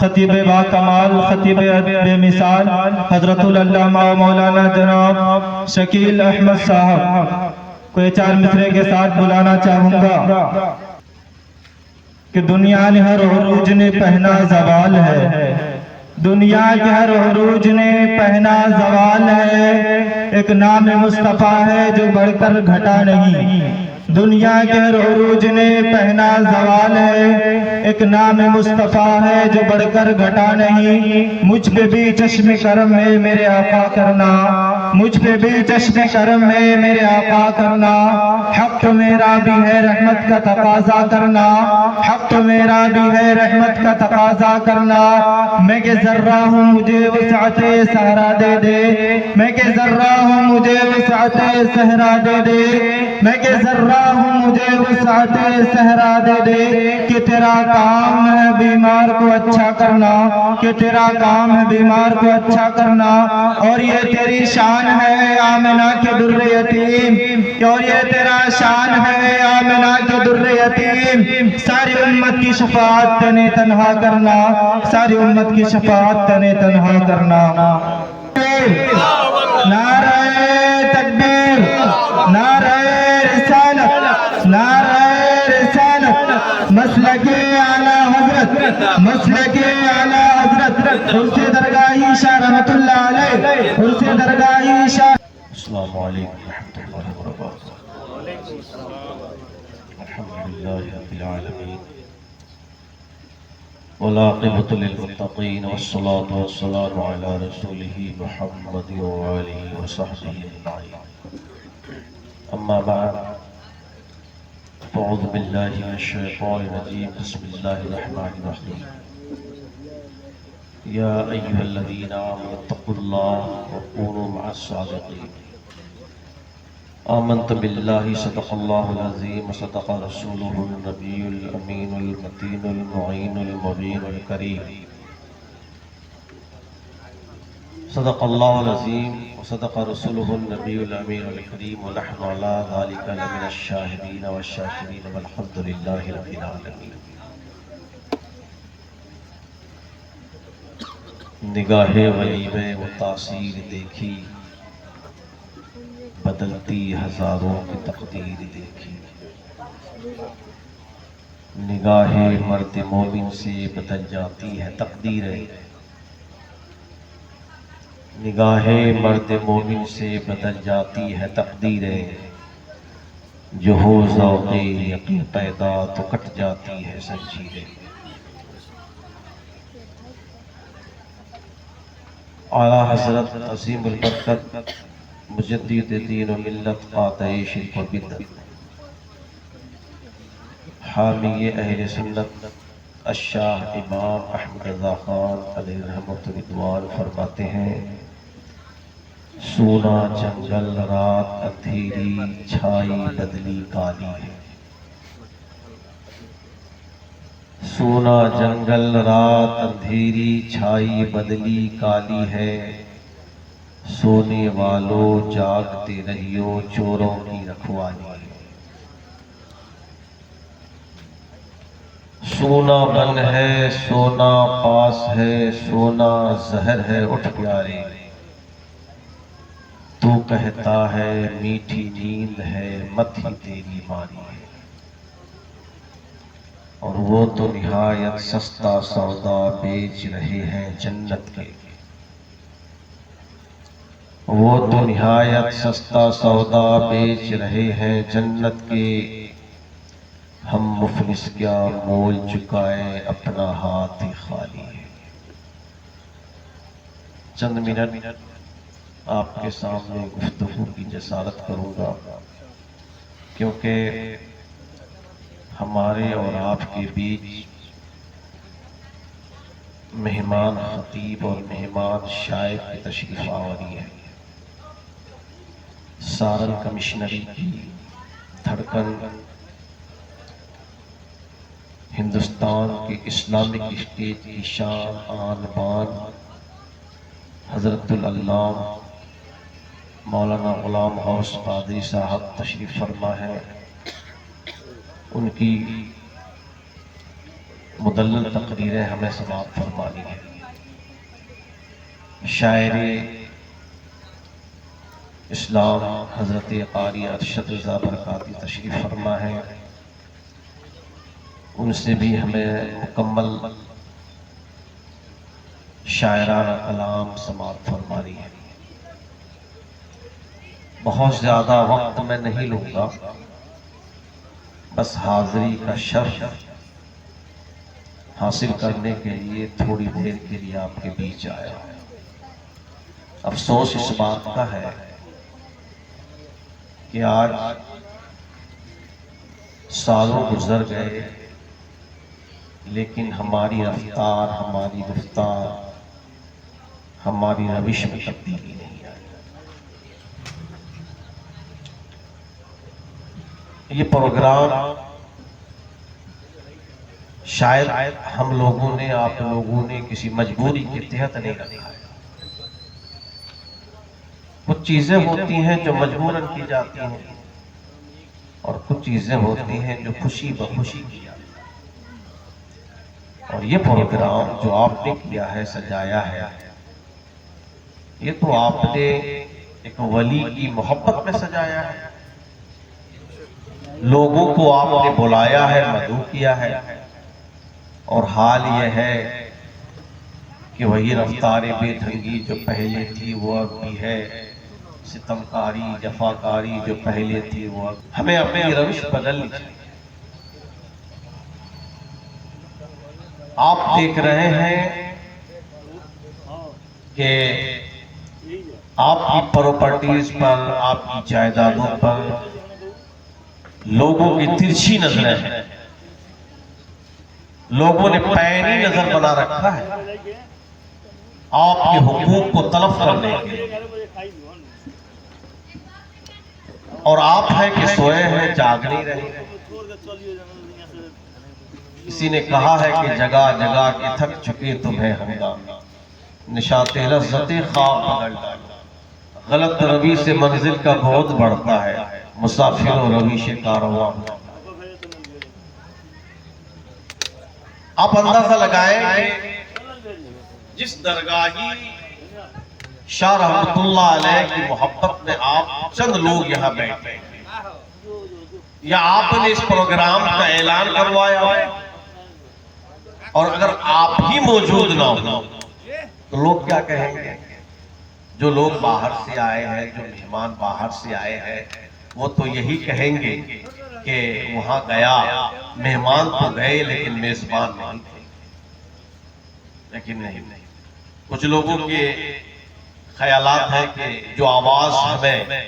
خطیب با کمال، خطیب بے مثال حضرت العلامہ مولانا جناب شکیل احمد صاحب کو یہ 4 مصرے کے ساتھ بلانا چاہوں گا کہ دنیا نے ہر عروج نے پہنا زوال ہے، دنیا کے ہر عروج نے پہنا زوال ہے، ایک نام مصطفیٰ ہے جو بڑھ کر گھٹا نہیں، دنیا کے ہر عروج نے پہنا زوال ہے، ایک نام مصطفیٰ ہے جو بڑھ کر گھٹا نہیں، مجھ پہ بھی چشم کرم ہے میرے آقا کرنا، مجھ پہ بھی چشم کرم ہے میرے آقا کرنا، حق تو میرا بھی ہے رحمت کا تقاضا کرنا، حق تو میرا بھی ہے رحمت کا تقاضا کرنا، میں کہ ذرہ ہوں مجھے وسعت صحرا دے دے، میں کہ ذرہ ہوں مجھے وسعت صحرا دے دے، میں کہ ذرہ ہوں مجھے وسعت صحرا دے دے، کہ تیرا کام ہے بیمار کو اچھا کرنا، کہ تیرا کام ہے بیمار کو اچھا کرنا، اور یہ تیری شان ہے آمنہ کے در یتیم، اور یہ تیرا شان ہے آمنہ کے در یتیم، ساری امت کی شفاعت تنے تنہا کرنا، ساری امت کی شفاعت تنے تنہا کرنا۔ نعرہ تکبیر، نعرہ رسالت، نعرہ رسالت، مسلک اعلی حضرت، مسلک اعلی حضرت عرس درگاہی شاہ رحمت اللہ علیہ، عرس درگاہی شاہ۔ السلام علیکم ورحمۃ اللہ وبرکاتہ۔ الحمدللہ رب العالمین والعاقبۃ للمتقین والصلاة والسلام علی رسولہ محمد وآلہ وصحبہ اجمعین، اما بعد فاعوذ باللہ من الشیطان الرجیم، بسم اللہ الرحمن الرحیم، یا ایھا الذین آمنوا اتقوا اللہ وکونوا مع الصادقین، آمنت باللہ صدق اللہ العظیم وصدق رسولہ النبی الامین المتین المعین المبین الکریم، صدق اللہ العظیم وصدق رسولہ النبی الامین الکریم، ونحن علی ذلک لمن الشاہدین والشاکرین والحمد للہ رب العالمین۔ نگاہ غریب و تاثیر دیکھی، بدلتی ہزاروں کی تقدیر دیکھی، نگاہ مرد مومن سے بدل جاتی ہے تقدیریں، نگاہ مرد مومن سے بدل جاتی ہے تقدیریں، جو ہو ذوق یقین پیدا تو کٹ جاتی ہے زنجیریں۔ اعلیٰ حضرت عظیم البرکت مجدد دین و ملت قاطع شرک و بدعت، حامی اہل سنت الشاہ امام احمد رضا خان علیہ رحمۃ رضوان فرماتے ہیں، سونا جنگل رات اندھیری چھائی بدلی کالی ہے، سونا جنگل رات اندھیری چھائی بدلی کالی ہے، سونے والوں جاگتے رہیو چوروں کی رکھوالی ہے، سونا بن ہے سونا پاس ہے، سونا زہر ہے اٹھ پیارے، تو کہتا ہے میٹھی نیند ہے مت ہی تیری مانی ہے، اور وہ تو نہایت سستا سودا بیچ رہے ہیں جنت کے، وہ تو نہایت سستا سودا بیچ رہے ہیں جنت کے، ہم مفلس کیا مول چکائے اپنا ہاتھ ہی خالی ہے۔ چند منٹ آپ کے سامنے گفتگو کی جسارت کروں گا، کیونکہ ہمارے اور آپ کے بیچ مہمان خطیب اور مہمان شاعر کی تشریف آوری ہے۔ سارن کمشنری کی دھڑکن، ہندوستان کے اسلامک اسٹیٹ کی شان آن بان، حضرت العلامہ مولانا غلام غوث قادری صاحب تشریف فرما ہے، ان کی مدلل تقریریں ہمیں سماعت فرمانی ہے۔ شاعر اسلام حضرت قاری ارشد رضا برکاتی تشریف فرما ہے، ان سے بھی ہمیں مکمل شاعرانہ کلام سماعت فرمانی ہے۔ بہت زیادہ وقت میں نہیں لوں گا، بس حاضری کا شرف حاصل کرنے کے لیے تھوڑی دیر کے لیے آپ کے بیچ آیا ہے۔ افسوس اس بات کا ہے کہ آج سالوں گزر گئے لیکن ہماری رفتار، ہماری گفتار، ہماری روش میں تبدیلی نہیں آئی۔ یہ پروگرام شاید ہم لوگوں نے، آپ لوگوں نے کسی مجبوری کے تحت نہیں رکھا ہے۔ کچھ چیزیں ہوتی ہیں جو مجبوراً کی جاتی ہیں اور کچھ چیزیں ہوتی ہیں جو خوشی بخوشی کی جاتی ہیں۔ اور یہ پروگرام جو آپ نے کیا ہے، سجایا ہے، یہ تو آپ نے ایک ولی کی محبت میں سجایا ہے، لوگوں کو آپ نے بلایا ہے، مدعو کیا ہے، اور حال یہ ہے کہ وہی رفتار بے ڈھنگی جو پہلے تھی وہ اب بھی ہے، ستمکاری جفاکاری جو پہلے تھی وہ اب۔ ہمیں اپنی روش بدلنی چاہیے۔ آپ دیکھ رہے ہیں کہ آپ کی پراپرٹیز پر، آپ کی جائیدادوں پر لوگوں کی ترچھی نظریں ہیں، لوگوں نے پینی نظر بنا رکھا ہے آپ کے حقوق کو تلف کرنے کے، اور آپ ہے کہ سوئے ہیں، جاگ نہیں رہے۔ کسی نے کہا ہے کہ جگہ جگہ کے تھک چکے تمہیں ہنگامے، نشاط لذت خواب بدل ڈالا، غلط روی سے منزل کا بعد بڑھتا ہے، مسافر و رویش کارواں۔ آپ اندازہ لگائیں کہ جس درگاہی شاہ رحمت اللہ علیہ کی محبت میں آپ چند لوگ یہاں بیٹھے ہیں، یا آپ نے اس پروگرام کا اعلان کروایا ہے، اور اگر آپ ہی موجود نہ ہو تو لوگ کیا کہیں گے؟ جو لوگ باہر سے آئے ہیں، جو مہمان باہر سے آئے ہیں، وہ تو یہی کہیں گے کہ وہاں گیا، مہمان تو گئے لیکن میزبان نہیں تھے۔ لیکن نہیں، کچھ لوگوں کے خیالات ہیں کہ جو آواز ہمیں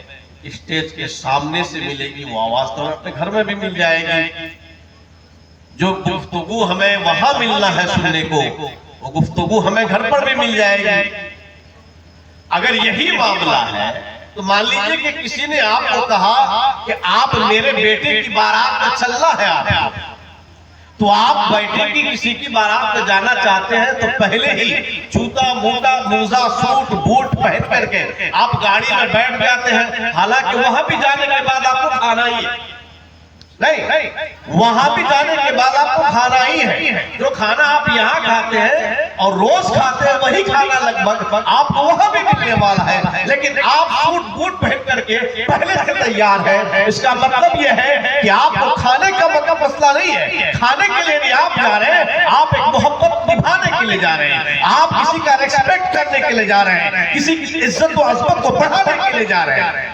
اسٹیج کے سامنے سے ملے گی وہ آواز تو ہمیں اپنے گھر میں بھی مل جائے گی، جو گفتگو ہمیں وہاں ملنا ہے سننے کو وہ گفتگو ہمیں گھر پر بھی مل جائے گی۔ اگر یہی معاملہ ہے تو مان لیجئے کہ کسی نے آپ کو کہا کہ آپ میرے بیٹے کی بارات میں چلنا ہے آپ کو، تو آپ بیٹے کی کسی کی بارات میں جانا چاہتے ہیں تو پہلے ہی جوتا موٹا موزہ سوٹ بوٹ پہن کر کے آپ گاڑی میں بیٹھ جاتے ہیں، حالانکہ وہاں بھی جانے کے بعد آپ کو کھانا ہی ہے، نہیں وہاں بھی جانے کے بعد آپ کو کھانا ہی ہے۔ جو کھانا آپ یہاں کھاتے ہیں اور روز کھاتے ہیں وہی کھانا لگ بھگ آپ کو وہاں بھی ملنے والا ہے، لیکن آپ سوٹ بوٹ پہن کر کے پہلے سے تیار ہیں۔ اس کا مطلب یہ ہے کہ آپ کو کھانے کا مسئلہ نہیں ہے، کھانے کے لیے نہیں آپ جا رہے ہیں، آپ ایک محبت نبھانے کے لیے جا رہے ہیں، آپ کسی کا ریسپیکٹ کرنے کے لیے جا رہے ہیں، کسی کی عزت و عظمت کو بڑھانے کے لیے جا رہے ہیں۔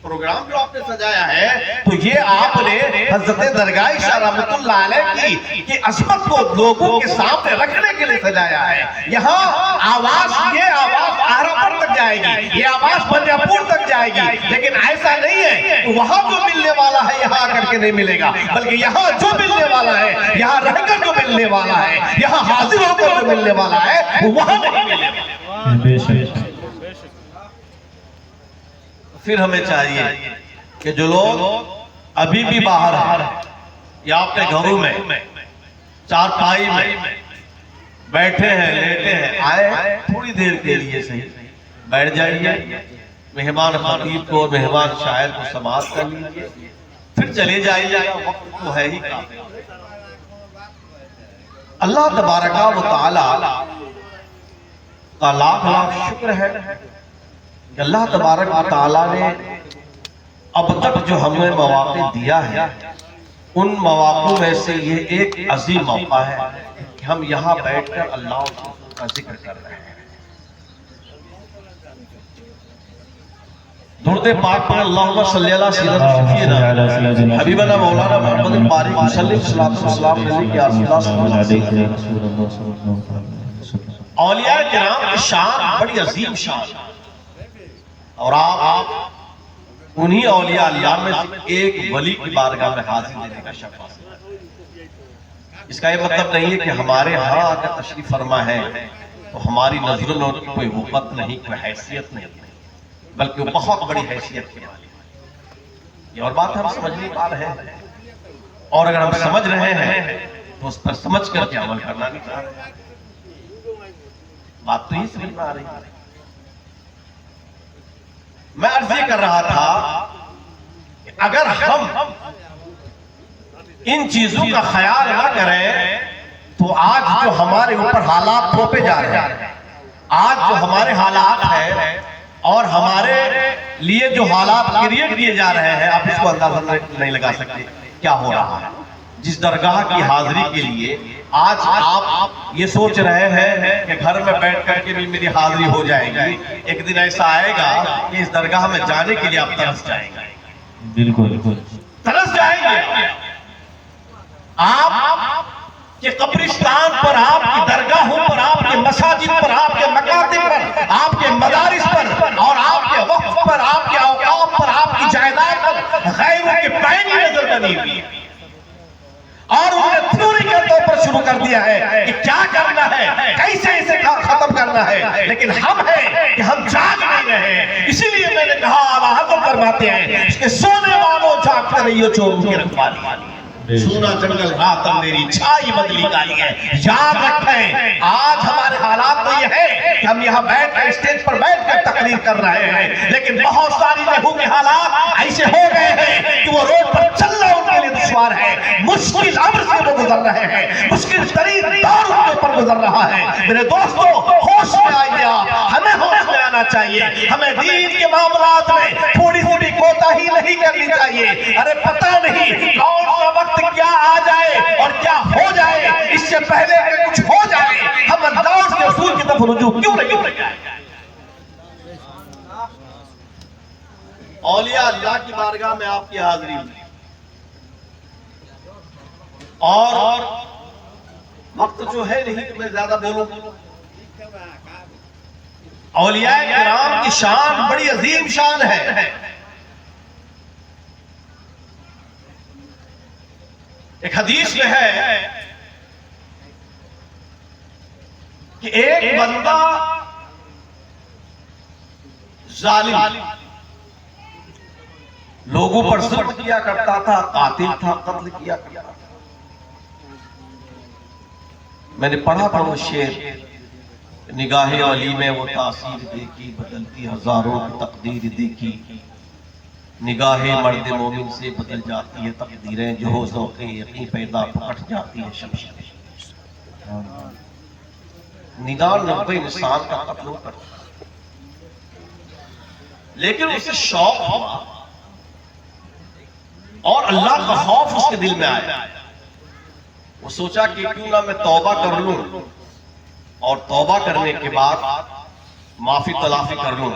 پروگرام جو آپ نے سجایا ہے تو یہ آپ نے حضرت درگاہ شاہ رحمت اللہ علیہ کی عظمت کو لوگوں کے سامنے رکھنے کے لیے سجایا ہے۔ یہاں آواز، یہ آواز آہرا تک جائے گی، یہ آواز بنیاپور تک جائے گی، لیکن ایسا نہیں ہے کہ وہاں جو ملنے والا ہے یہاں آ کر کے نہیں ملے گا، بلکہ یہاں جو ملنے والا ہے، یہاں رہ کر جو ملنے والا ہے، یہاں حاضر ہو کر جو ملنے والا ہے وہ وہاں نہیں ملے گا۔ بے شک۔ پھر ہمیں چاہیے کہ جو لوگ ابھی بھی باہر ہیں یا اپنے گھروں میں چارپائی میں بیٹھے ہیں، لیٹے ہیں، آئے تھوڑی دیر کے لیے صحیح بیٹھ جائیے، مہمان خطیب کو، مہمان شاعر کو سماعت کر لیجیے، پھر چلے جائیے، وقت تو ہے ہی کافی۔ اللہ تبارک و تعالی کا لاکھ لاکھ شکر ہے کہ اللہ تبارک و تعالی نے اب تک جو ہمیں مواقع دیا ہے ان مواقع میں سے یہ ایک عظیم موقع ہے کہ ہم یہاں بیٹھ کر اللہ کا ذکر کر رہے ہیں. درود پاک پر اللہم صلی اللہ سیدنا شفیعنا حبیبنا مولانا محمد البارک وسلم صلاۃ والسلام علیہ یا رسول اللہ. اولیاء کرام کی شان بڑی عظیم شان اور آپ انہی اولیاء اللہ میں سے ایک ولی کی بارگاہ میں حاضر دینے کا شرف حاصل ہے. اس کا یہ مطلب نہیں ہے کہ ہمارے ہاں اگر تشریف فرما ہے تو ہماری نظروں میں ان کی کوئی وقت نہیں، کوئی حیثیت نہیں، بلکہ وہ بہت بڑی حیثیت کے والی ہے. یہ اور بات ہم سمجھ نہیں پا رہے ہیں، اور اگر ہم سمجھ رہے ہیں تو اس پر سمجھ کر کے عمل کرنا نہیں چاہ رہے. بات تو ہی سمجھ میں آ رہی ہے. میں عرض یہ کر رہا تھا کہ اگر ہم ان چیزوں کا خیال نہ کریں تو آج جو ہمارے اوپر حالات تھوپے جا رہے ہیں، آج جو ہمارے حالات ہیں اور ہمارے لیے جو حالات کریٹ کیے جا رہے ہیں، آپ اس کو اندازہ نہیں لگا سکتے کیا ہو رہا ہے. جس درگاہ کی حاضری کے لیے آج آپ یہ سوچ رہے ہیں کہ گھر میں بیٹھ کر کے بھی میری حاضری ہو جائے گی، ایک دن ایسا آئے گا کہ اس درگاہ میں جانے کے لیے آپ ترس جائیں گے. بالکل ترس جائیں گے. آپ کے قبرستان پر، آپ کی درگاہوں پر، آپ کے مساجد پر، آپ کے مکاتب پر، آپ کے مدارس پر اور آپ کے وقف پر، آپ کے اوقاف پر، آپ کی جائیداد پر غیروں کے پینی نظر بنی ہوئی ہے. اور انہوں نے تھیوری کے طور پر شروع کر دیا ہے کہ کیا کرنا ہے، کیسے اسے ختم کرنا ہے. لیکن ہم ہیں کہ ہم جاگ نہیں رہے. اسی لیے میں نے کہا آبا حضرت فرماتے ہیں کہ سونے والوں جاگ کر رہی ہو چوروں کی رکھوالی. سونا جنگل رات میری چھائی بدلی کالی ہے. یاد رکھیں آج ہمارے حالات تو یہ ہے کہ ہم یہاں بیٹھ کر اسٹیج پر بیٹھ کر تقریر کر رہے ہیں، لیکن بہت ساری جگہوں کے حالات ایسے ہو گئے ہیں کہ وہ روڈ پر چلنا ان کے لیے دشوار ہے. مشکل امر سے وہ گزر رہے ہیں، مشکل ترین دور ان کے اوپر گزر رہا ہے. میرے دوستو ہوش میں آئیے آپ، ہمیں ہوش میں آنا چاہیے. ہمیں دین کے معاملات میں تھوڑی سی کوتاہی نہیں کرنی چاہیے. ارے پتہ نہیں کون سا وقت کیا آ جائے اور کیا ہو جائے، اس سے پہلے کہ کچھ ہو جائے ہم اللہ کے رسول کی طرف رجوع کیوں نہیں جائے. اولیاء اللہ کی بارگاہ میں آپ کی حاضری میں اور وقت جو ہے نہیں کہ میں زیادہ بولوں. اولیاء کرام کی شان بڑی عظیم شان ہے. ایک حدیث میں ہے کہ ایک بندہ ظالم لوگوں پر ظلم کیا کرتا تھا، قاتل تھا، قتل کیا کرتا تھا. میں نے پڑھا تھا وہ شعر، نگاہ علی میں وہ تاثیر دیکھی، بدلتی ہزاروں کی تقدیر دیکھی. نگاہ مرد مومن سے بدل جاتی ہے تقدیریں، جو ہو ذوق یقین پیدا پکٹ جاتی ہے شمشیر. نگاہ نبے انسان کا قتل کرتا لیکن اسے شوق ہوا اور اللہ کا خوف اس کے دل میں آیا. وہ سوچا کہ کیوں نہ میں توبہ کر لوں اور توبہ کرنے کے بعد معافی تلافی کر لوں،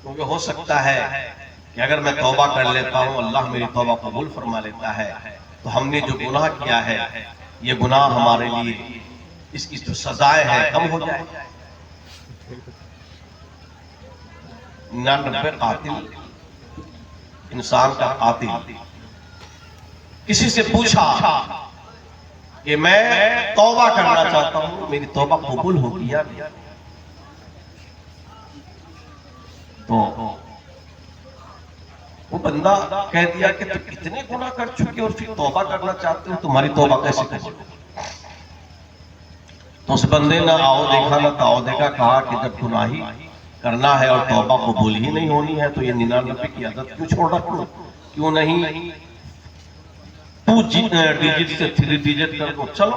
کیونکہ ہو سکتا ہے کہ اگر میں توبہ کر لیتا ہوں اللہ میری توبہ قبول فرما لیتا ہے تو ہم نے جو گناہ کیا ہے یہ گناہ ہمارے لیے اس کی جو سزائے ہیں کم ہو جائے. 99 قاتل انسان کا قاتل کسی سے پوچھا کہ میں توبہ کرنا چاہتا ہوں، میری توبہ قبول ہوگی یا نہیں؟ تو وہ بندہ کہہ دیا کہ تم اتنے گناہ کر چکے اور پھر توبہ کرنا چاہتے ہو، تمہاری توبہ کیسے کرو؟ تو اس بندے نہ آؤ دیکھا نہ تاؤ دیکھا، کہا کہ جب گناہی کرنا ہے اور توبہ قبول ہی نہیں ہونی ہے تو یہ 99 کی عادت کیوں چھوڑ رکھوں؟ کیوں نہیں 2 ڈیجٹ سے 3 ڈیجٹ کر دو؟ چلو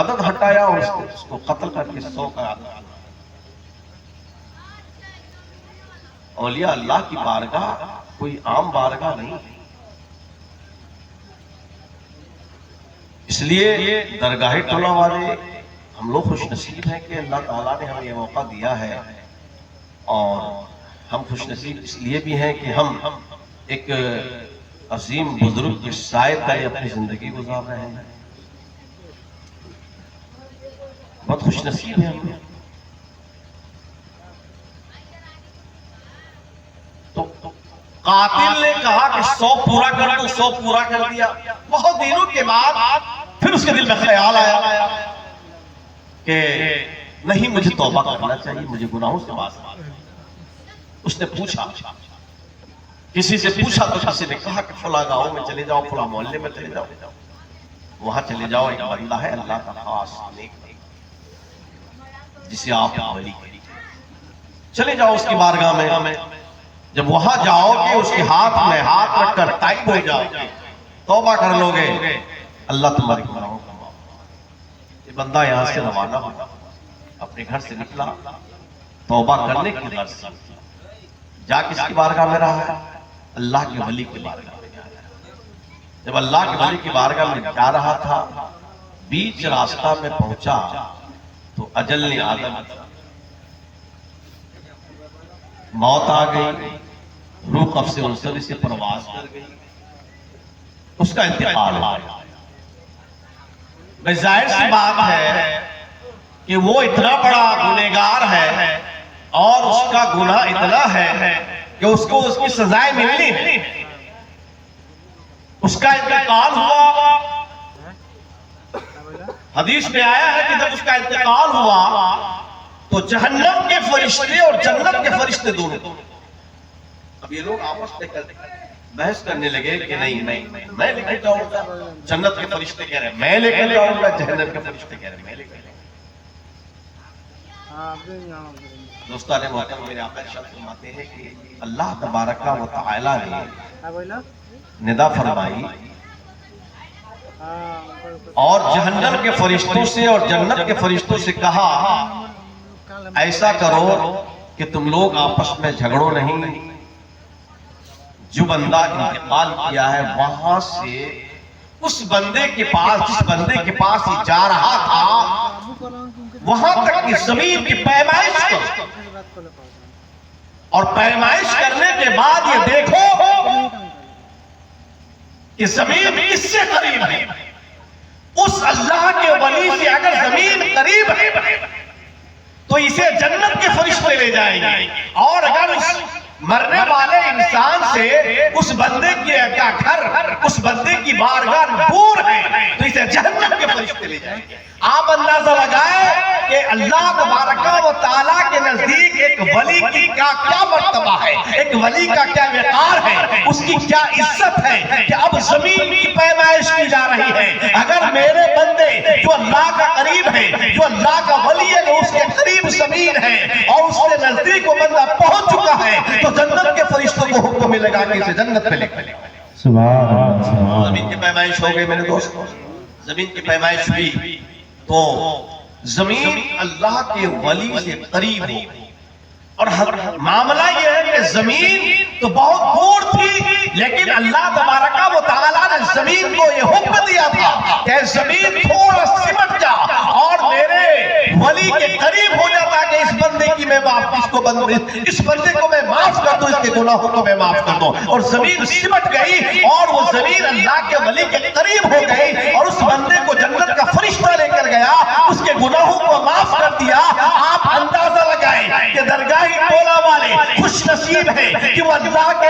عدد ہٹایا اور اس کو قتل کر کے 100 کا عدد. اولیاء اللہ کی بارگاہ کوئی عام بارگاہ نہیں. اس لیے درگاہ ٹولہ والے ہم لوگ خوش نصیب ہیں کہ اللہ تعالیٰ نے ہمیں یہ موقع دیا ہے، اور ہم خوش نصیب اس لیے بھی ہیں کہ ہم ایک عظیم بزرگ کے سائے تلے اپنی زندگی گزار رہے ہیں. بہت خوش نصیب ہیں ہم. تو قاتل نے کہا کہ 100 پورا کر دو، 100 پورا کر دیا. بہت دنوں کے بعد پھر اس کے دل میں خیال آیا کہ نہیں، مجھے توبہ کرنا چاہیے، مجھے گناہوں سے باز. اس نے پوچھا، کسی سے پوچھا تو کسی نے کہا کہ فلاں گاؤں میں چلے جاؤ، فلاں محلے میں چلے جاؤ، وہاں چلے جاؤ، ایک بندہ ہے اللہ کا خاص نیک جسے آپ ولی کہتے ہیں، چلے جاؤ اس کی بارگاہ میں. جب وہاں جاؤ گے اس کے ہاتھ میں ہاتھ رکھ کر ٹائپ ہو جاؤ گے، توبہ کر لو گے، اللہ تمہاری گناہوں کا معاف. یہ بندہ یہاں سے روانہ ہوا، اپنے گھر سے نکلا توبہ کرنے کی غرض سے. جا کس کی بارگاہ میں رہا؟ اللہ کے ولی کی بارگاہ میں جا رہا. جب اللہ کے ولی کی بارگاہ میں جا رہا تھا، بیچ راستہ میں پہنچا تو اجل نے آدم موت آ گئی، روح قبض انصری سے پرواز کر گئی، اس کا انتقال ہوا. ظاہر سی بات ہے کہ وہ اتنا بڑا گنہگار ہے اور اس کا گناہ اتنا ہے کہ اس کو اس کی سزائیں ملنی ہے. اس کا انتقال ہوا. حدیث میں آیا ہے کہ جب اس کا انتقال ہوا تو جہنم کے فرشتے اور جنت کے فرشتے دونوں. اب یہ لوگ آپس میں بحث کرنے لگے کہ نہیں میں لے کر جاؤں گا. جنت کے فرشتے کہہ رہے ہیں میں لے کر جاؤں گا، جہنم کے فرشتے کہہ رہے ہیں میں لے کر جاؤں گا. دوستان محترم، میرے آقا ارشاد فرماتے ہیں کہ اللہ تبارک و تعالی نے ندا فرمائی اور جہنم کے فرشتوں سے اور جنت کے فرشتوں سے کہا ایسا کرو کہ تم لوگ آپس میں جھگڑو نہیں. جو بندہ انتقال کیا ہے وہاں سے اس بندے کے پاس، جس بندے کے پاس یہ جا رہا تھا، وہاں تک کہ زمین کی پیمائش کرو، اور پیمائش کرنے کے بعد یہ دیکھو کہ زمین کس سے قریب ہے. اس اللہ کے ولی سے اگر زمین قریب ہے تو اسے جنت کے فرشتے لے جائیں گے، اور اگر اس مرنے والے انسان سے اس بندے کا گھر، اس بندے کی بارگاہ دور ہے تو اسے جہنم کے فرشتے لے جائیں گے. آپ اندازہ لگائیں کہ اللہ تبارک و تعالیٰ کے نزدیک ایک ولی کی کیا مرتبہ ہے، ایک ولی کا کیا وقار ہے، اس کی کیا عزت ہے کہ اب زمین کی پیمائش کی جا رہی ہے. اگر میرے بندے جو اللہ کا قریب ہے، جو اللہ کا ولی ہے، جو اس کے قریب زمین ہے اور اس کے نزدیک وہ بندہ پہنچ چکا ہے تو جنت کے فرشتوں کو حکم ملے گا کہ اسے جنت پہ لے کر. زمین کی پیمائش ہو گئی میرے دوستوں. زمین کی پیمائش ہوئی تو زمین اللہ کے ولی سے قریب ہو. اور معاملہ یہ ہے کہ زمین تو بہت دور تھی، لیکن اللہ تبارک و تعالیٰ نے زمین کو یہ حکم دیا تھا کہ زمین تھوڑا سمٹ جا اور میرے ولی کے قریب ہو جاتا کہ اس بندے کی میں اس بندے کو میں معاف کر دوں، اس کے گناہوں کو میں معاف کر دوں. اور زمین سمٹ گئی اور وہ زمین اللہ کے ولی کے قریب ہو گئی اور اس بندے کو جنت کا فرشتہ لے کر گیا، اس کے گناہوں کو معاف کر دیا. آپ اندازہ لگائیں کہ درگاہ ٹولہ والے خوش نصیب ہیں کہ وہ اللہ کے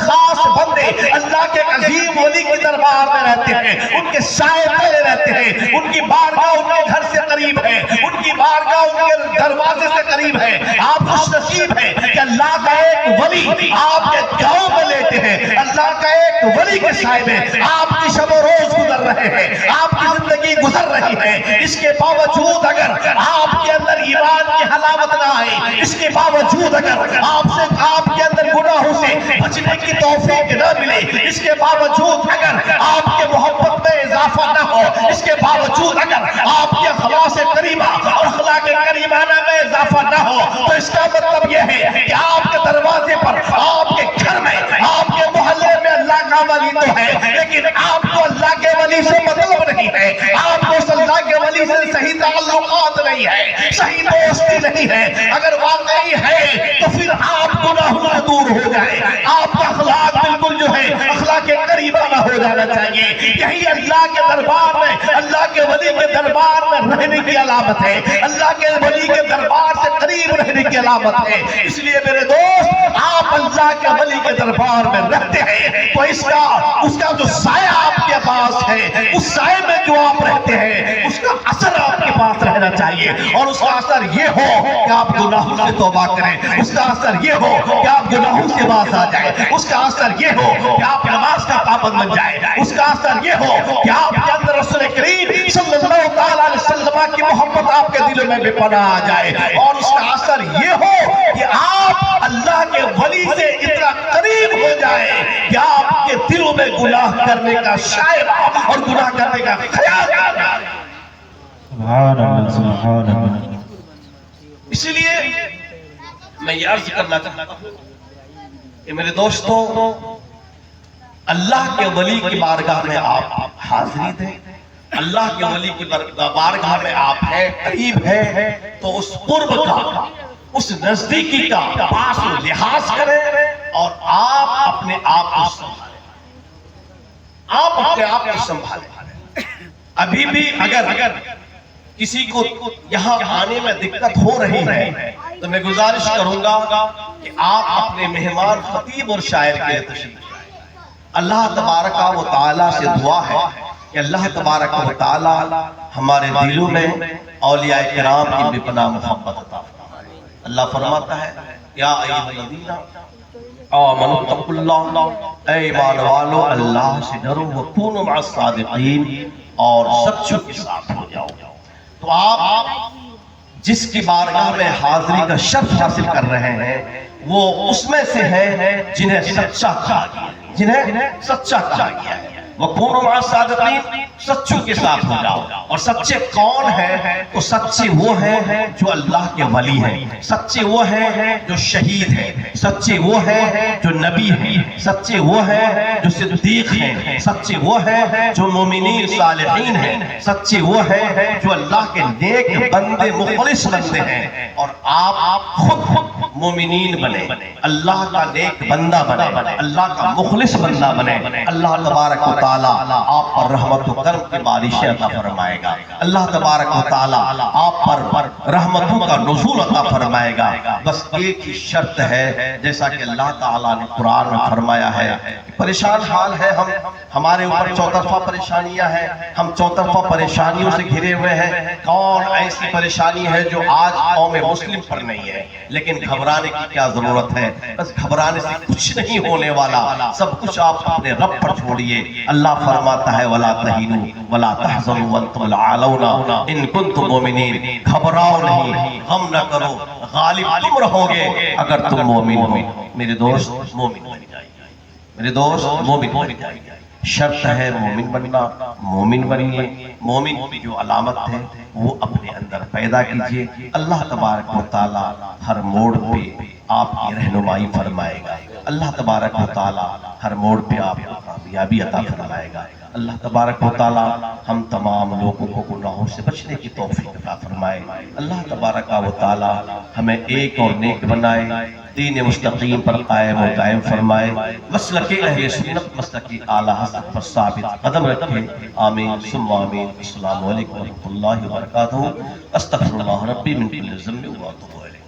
خاص بندے، اللہ کے عظیم ولی کے دربار میں رہتے ہیں، ان کے سائے تلے رہتے ہیں، ان کی بارگاہ ان کے گھر سے قریب ہے، ان کی بارگاہ ان کے دروازے سے قریب ہے. آپ خوش نصیب ہیں کہ اللہ کا ایک ولی آپ کے گاؤں میں لیتے ہیں. اللہ کا ایک ولی کے سائے میں آپ کی شب و روز گزر رہے ہیں, آپ کی زندگی گزر رہی ہے. اس کے باوجود اگر آپ کے اندر ایمان کی حلاوت نہ آئے, اس کے باوجود اگر آپ کے اندر گناہوں سے بچنے کی توفیق نہ ملے, اس کے باوجود اگر آپ کے محبت میں اضافہ نہ ہو, اس کے باوجود اگر آپ کے خواص کریمہ اور اخلاق کریمانہ میں اضافہ نہ ہو, تو اس کا مطلب یہ ہے کہ آپ کے دروازے پر, آپ کے گھر میں, آپ کے محلے میں اللہ کا ولی تو ہے, لیکن آپ کو اللہ کے ولی سے مطلب نہیں ہے. آپ کو اللہ کے ولی سے صحیح تعلقات نہیں ہے, صحیح دوستی نہیں ہے. اگر واقعی ہے تو پھر آپ گناہوں سے دور ہو جائے, آپ کا اخلاق بالکل جو ہے اخلاق کریمانہ ہو جانا چاہیے. یہی اللہ کے دربار میں, اللہ کے ولی کے دربار میں رہنے کی علامت ہے, اللہ کے ولی کے دربار سے قریب رہنے کی علامت ہے. اس لیے میرے دوست, آپ اللہ کے ولی کے دربار میں رہتے ہیں تو اس کا جو سایہ آپ کے پاس ہے, اس سائے میں جو آپ رہتے ہیں, اس کا اثر آپ کے پاس رہنا چاہیے. اور اس کا اثر یہ ہو کہ آپ گناہوں سے توبہ کریں, اس کا اثر یہ ہو کہ آپ گناہوں سے باز آ جائیں, اس کا اثر یہ ہو کہ آپ نماز کا پابند بن جائیں, اس کا اثر یہ ہو کہ آپ کے اندر رسول کریم صلی اللہ تعالی علیہ وسلم کی محبت آپ کے دلوں میں بے پناہ آ جائے. اور اس کا اثر یہ ہو کہ آپ اللہ کے ولی سے اتنا قریب ہو جائے کہ آپ کے دلوں میں گناہ کرنے کا شائبہ اور گناہ کرنے کا خیال آ جائے. سبحان اللہ, سبحان اللہ. اسی لیے میں یہ عرض کرنا چاہتا ہوں کہ میرے دوستوں, اللہ کے ولی کی بارگاہ میں آپ حاضری دیں, اللہ کے ولی کی بارگاہ میں آپ ہیں, قریب ہیں, تو اس قرب کا, اس نزدیکی کا پاس و لحاظ کریں اور آپ اپنے آپ کو سنبھالیں, آپ اپنے آپ کو سنبھالیں. ابھی بھی اگر کسی کو یہاں آنے میں دقت ہو رہی ہے تو میں گزارش کروں گا کہ آپ اپنے مہمان خطیب اور شاعر کے تشریف لائیں. اللہ تبارک و تعالیٰ سے دعا ہے کہ اللہ تبارک و تعالیٰ ہمارے دلوں میں اولیاء کرام کی بے پناہ محبت عطا فرمائے. اللہ فرماتا ہے, یا ایھا الذین آمنوا اتقوا اللہ, اے ایمان والو اللہ سے ڈرو, وکونوا مع الصادقین, اور سچوں کے ساتھ ہو جاؤ. تو آپ جس کی بارگاہ میں حاضری کا شرف حاصل کر رہے ہیں وہ اس میں سے ہیں جنہیں سچا کہا گیا, جنہیں سچا کہا گیا ہے. وَكُونُوا مَعَ الصَّادِقِينَ, سچوں کے ساتھ ہو جاؤ. اور سچے کون ہیں؟ تو سچے وہ ہیں جو اللہ کے ولی ہیں, سچے وہ ہیں جو شہید ہیں, سچے وہ ہیں جو نبی ہیں, سچے وہ ہیں جو صدیق ہیں, سچے وہ ہیں جو مومنین صالحین ہیں, سچے وہ ہیں جو اللہ کے نیک بندے, مخلص بندے ہیں. اور آپ خود مومنین بنے, اللہ کا نیک بندہ بنے, اللہ کا مخلص بندہ بنے. اللہ تبارک و تعالیٰ آپ پر رحمت و کرم کی بارشیں عطا فرمائے گا. اللہ تبارک و تعالیٰ آپ پر رحمتوں کا نزول عطا فرمائے گا. بس ایک ہی شرط ہے, جیسا کہ اللہ تعالیٰ نے قرآن میں فرمایا ہے, پریشان حال ہے ہم, ہمارے اوپر چوطرفہ پریشانیاں ہیں, ہم چوطرفہ پریشانیوں سے گھرے ہوئے ہیں. کون ایسی پریشانی ہے جو آج قوم مسلم پر نہیں ہے؟ لیکن گھبرانے کی کیا ضرورت ہے؟ بس گھبرانے سے کچھ نہیں ہونے والا, سب کچھ آپ اپنے رب پر چھوڑیے. اللہ فرماتا ہے, وَلَا تَهِنُوا وَلَا تَحْزَنُوا وَأَنْتُمُ الْأَعْلَوْنَ إِن كُنتُم مُؤْمِنِينَ. گھبراؤ نہیں, غم نہ کرو, غالب تم رہو گے اگر تم مومن ہو. میرے دوست مومن بن جائیے, میرے دوست مومن بن جائیے. شرط ہے مومن بننا, مومن بنیے. مومن کی جو علامت ہے وہ اپنے اندر پیدا کیجئے. اللہ تبارک و تعالیٰ ہر موڑ پہ آپ کی رہنمائی فرمائے گا. اللہ تبارک و تعالیٰ ہر موڑ پہ آپ کو کامیابی عطا فرمائے گا. اللہ تبارک و تعالیٰ ہم تمام لوگوں کو گناہوں سے بچنے کی توفیق عطا فرمائے. اللہ تبارک و تعالیٰ ہمیں ایک اور نیک بنائے, دین مستقیم پر قائم و قائم فرمائے, مسلک اہل سنت, مسلک اعلیٰ حضرت پر ثابت قدم رکھے. آمین ثم آمین. السلام علیکم ورحمۃ اللہ وبرکاتہ. استغفر اللہ ربی من کل ذنب واتوب الیہ.